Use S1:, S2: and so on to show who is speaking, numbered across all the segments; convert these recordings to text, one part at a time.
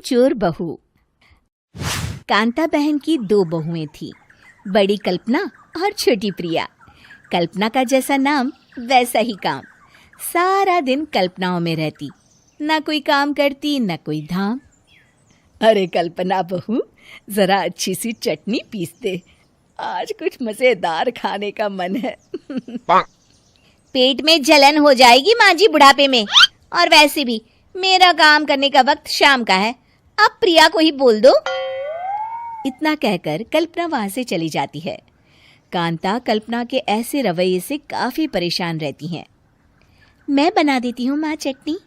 S1: कामचोर बहू। कांता बहन की 2 बहुएं थीं, बड़ी कल्पना और छोटी प्रिया। कल्पना का जैसा नाम वैसा ही काम। सारा दिन कल्पनाओं में रहती, ना कोई काम करती ना कोई धाम। अरे कल्पना बहू, जरा अच्छी सी चटनी पीस दे, आज कुछ मजेदार खाने का मन है।
S2: पेट में जलन हो जाएगी माँ जी बुढ़ापे में, और वैसे भी मेरा काम करने का वक्त शाम का है, अब प्रिया को ही बोल दो।
S1: इतना कहकर कल्पना वहां से चली जाती है। कांता कल्पना के ऐसे रवैये से काफी परेशान रहती हैं। मैं बना देती हूँ माँ चटनी,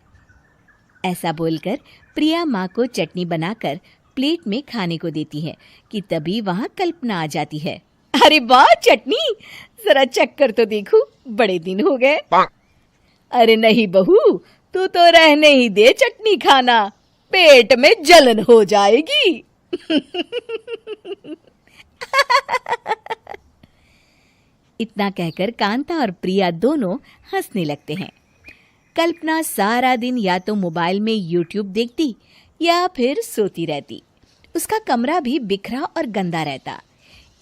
S1: ऐसा बोलकर प्रिया माँ को चटनी बनाकर प्लेट में खाने को देती है कि तभी वहां कल्पना आ जाती है। अरे वाह चटनी, जरा चक्कर तो देखूं, बड़े दिन हो गए। अरे नहीं बहू, तू तो रहने ही दे चटनी खाना, पेट में जलन हो जाएगी। इतना कहकर कांता और प्रिया दोनों हंसने लगते हैं। कल्पना सारा दिन या तो मोबाइल में यूट्यूब देखती या फिर सोती रहती। उसका कमरा भी बिखरा और गंदा रहता।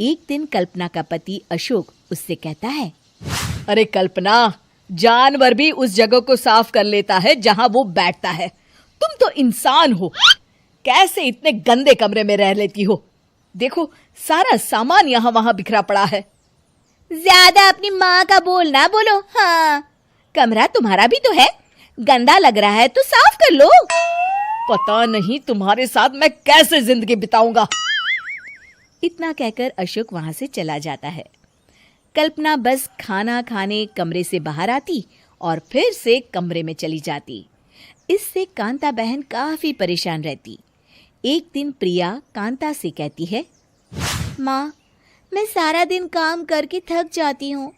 S1: एक दिन कल्पना का पति अशोक उससे कहता है, अरे कल्पना, जानवर भी उस जगह को साफ कर लेता है जहां वो बैठता है, तुम तो इंसान हो, कैसे इतने गंदे कमरे में रह लेती हो? देखो सारा सामान यहाँ वहां बिखरा पड़ा है।
S2: ज्यादा अपनी माँ का बोल ना बोलो। हाँ, कमरा तुम्हारा भी तो है, गंदा लग रहा है तो साफ कर लो।
S1: पता नहीं तुम्हारे साथ मैं कैसे जिंदगी बिताऊंगा। इतना कहकर अशोक वहां से चला जाता है। कल्पना बस खाना खाने कमरे से बाहर आती और फिर से कमरे में चली जाती। इससे कांता बहन काफी परेशान रहती। एक दिन प्रिया कांता से कहती है,
S2: माँ, मैं सारा दिन काम करके थक जाती हूँ,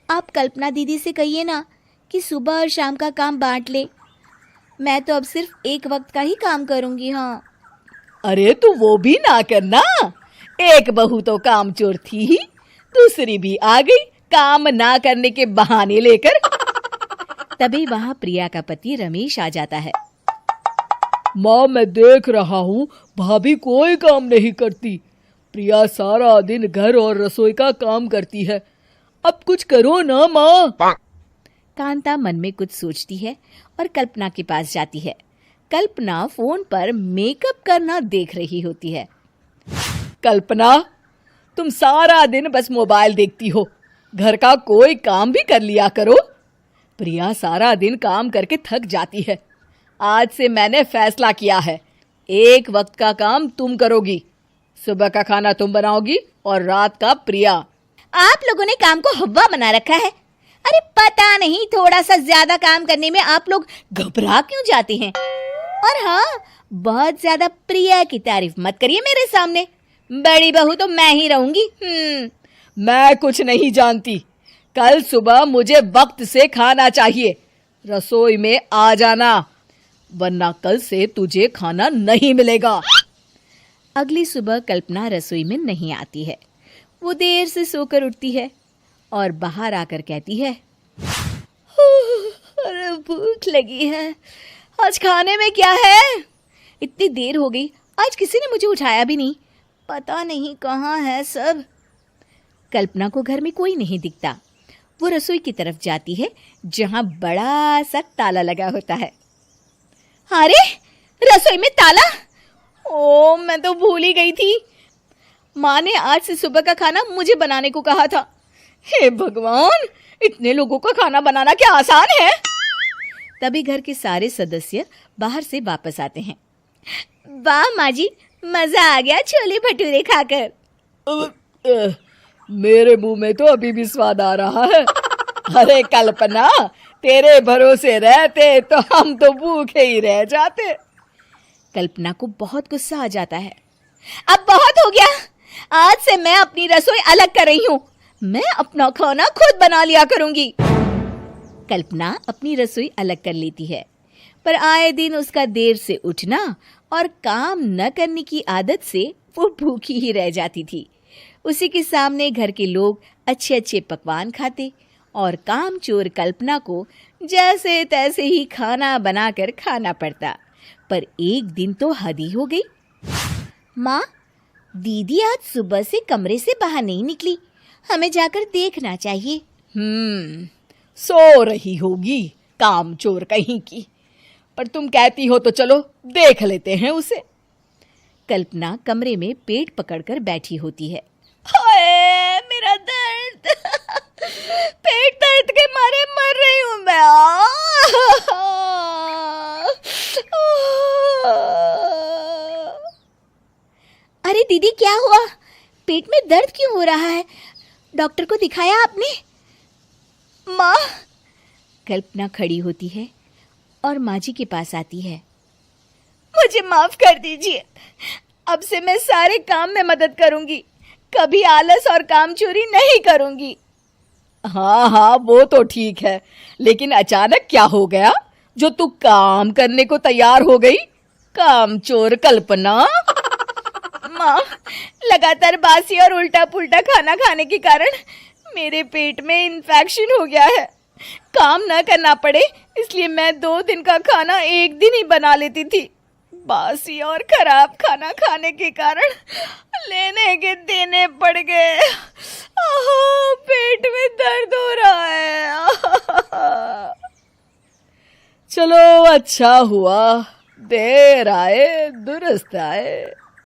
S2: आप कल्पना दीदी से कहिए ना कि सुबह और शाम का काम बांट ले, मैं तो अब सिर्फ एक वक्त का ही काम करूँगी। हाँ।
S1: अरे तू वो भी ना करना, एक बहू तो कामचोर थी ही, दूसरी भी आ गई काम ना करने के बहाने लेकर। तभी वहां प्रिया का पति रमेश आ जाता है। माँ, मैं देख रहा हूँ भाभी कोई काम नहीं करती, प्रिया सारा दिन घर और रसोई का काम करती है, अब कुछ करो ना माँ। कांता मन में कुछ सोचती है और कल्पना के पास जाती है। कल्पना फोन पर मेकअप करना देख रही होती है। कल्पना, तुम सारा दिन बस मोबाइल देखती हो, घर का कोई काम भी कर लिया करो। प्रिया सारा दिन काम करके थक जाती है, आज से मैंने फैसला किया है, एक वक्त का काम तुम करोगी, सुबह का खाना तुम बनाओगी और रात का प्रिया।
S2: आप लोगों ने काम को हवा बना रखा है। अरे पता नहीं थोड़ा सा ज्यादा काम करने में आप लोग घबरा क्यों जाते हैं। और हाँ, बहुत ज्यादा प्रिया की तारीफ मत करिए मेरे सामने, बड़ी बहू तो मैं ही रहूंगी।
S1: मैं कुछ नहीं जानती, कल सुबह मुझे वक्त से खाना चाहिए, रसोई में आ जाना, वरना कल से तुझे खाना नहीं मिलेगा। अगली सुबह कल्पना रसोई में नहीं आती है। वो देर से सोकर उठती है और बाहर आकर कहती है, अरे भूख लगी है, आज खाने में क्या है? इतनी देर हो गई, आज किसी ने मुझे उठाया भी नहीं, पता नहीं कहाँ है सब। कल्पना को घर में कोई नहीं दिखता। वो रसोई की तरफ जाती है जहां बड़ा सा ताला लगा होता है।
S2: अरे रसोई में ताला? ओ, मैं तो भूल ही गई थी।
S1: माँ ने आज से सुबह का खाना मुझे बनाने को कहा था। हे भगवान, इतने लोगों का खाना बनाना क्या आसान है? तभी घर के सारे सदस्य बाहर से वापस आते हैं।
S2: वाह माँ जी, मजा आ गया छोले भटूरे खाकर।
S1: मेरे मुंह में तो अभी भी स्वाद आ रहा है। अरे कल्पना, तेरे भरोसे रहते तो हम तो भूखे ही रह जाते। कल्पना को बहुत गुस्सा आ जाता है।
S2: अब बहुत हो गया, आज से मैं अपनी रसोई अलग कर रही हूँ, मैं अपना खाना खुद बना लिया करूंगी।
S1: कल्पना अपनी रसोई अलग कर लेती है, पर आए दिन उसका देर से उठना और काम न करने की आदत से वो भूखी ही रह जाती थी। उसी के सामने घर के लोग अच्छे अच्छे पकवान खाते और कामचोर कल्पना को जैसे तैसे ही खाना बनाकर खाना पड़ता।
S2: पर एक दिन तो हद ही हो गई। माँ, दीदी आज सुबह से कमरे से बाहर नहीं निकली, हमें जाकर देखना चाहिए।
S1: सो रही होगी कामचोर कहीं की, पर तुम कहती हो तो चलो देख लेते हैं उसे।
S2: कल्पना कमरे में पेट पकड़कर बैठी होती है।
S1: हाय मेरा दर्द, पेट दर्द के मारे मर रही हूं मैं।
S2: अरे दीदी, क्या हुआ? पेट में दर्द क्यों हो रहा है? डॉक्टर को दिखाया आपने?
S1: माँ,
S2: कल्पना खड़ी होती है और माँ जी के पास आती है।
S1: मुझे माफ कर दीजिए, अब से मैं सारे काम में मदद करूंगी, कभी आलस और काम चोरी नहीं करूंगी। हाँ, वो तो ठीक है, लेकिन अचानक क्या हो गया जो तू काम करने को तैयार हो गई? कामचोर कल्पना। माँ, लगातार बासी और उल्टा पुल्टा खाना खाने के कारण मेरे पेट में इन्फेक्शन हो गया है। काम न करना पड़े इसलिए मैं 2 दिन का खाना एक दिन ही बना लेती थी। बासी और खराब खाना खाने के कारण लेने के देने पड़ गए। पेट में दर्द हो रहा है। चलो अच्छा हुआ, देर आए दुरुस्त आए।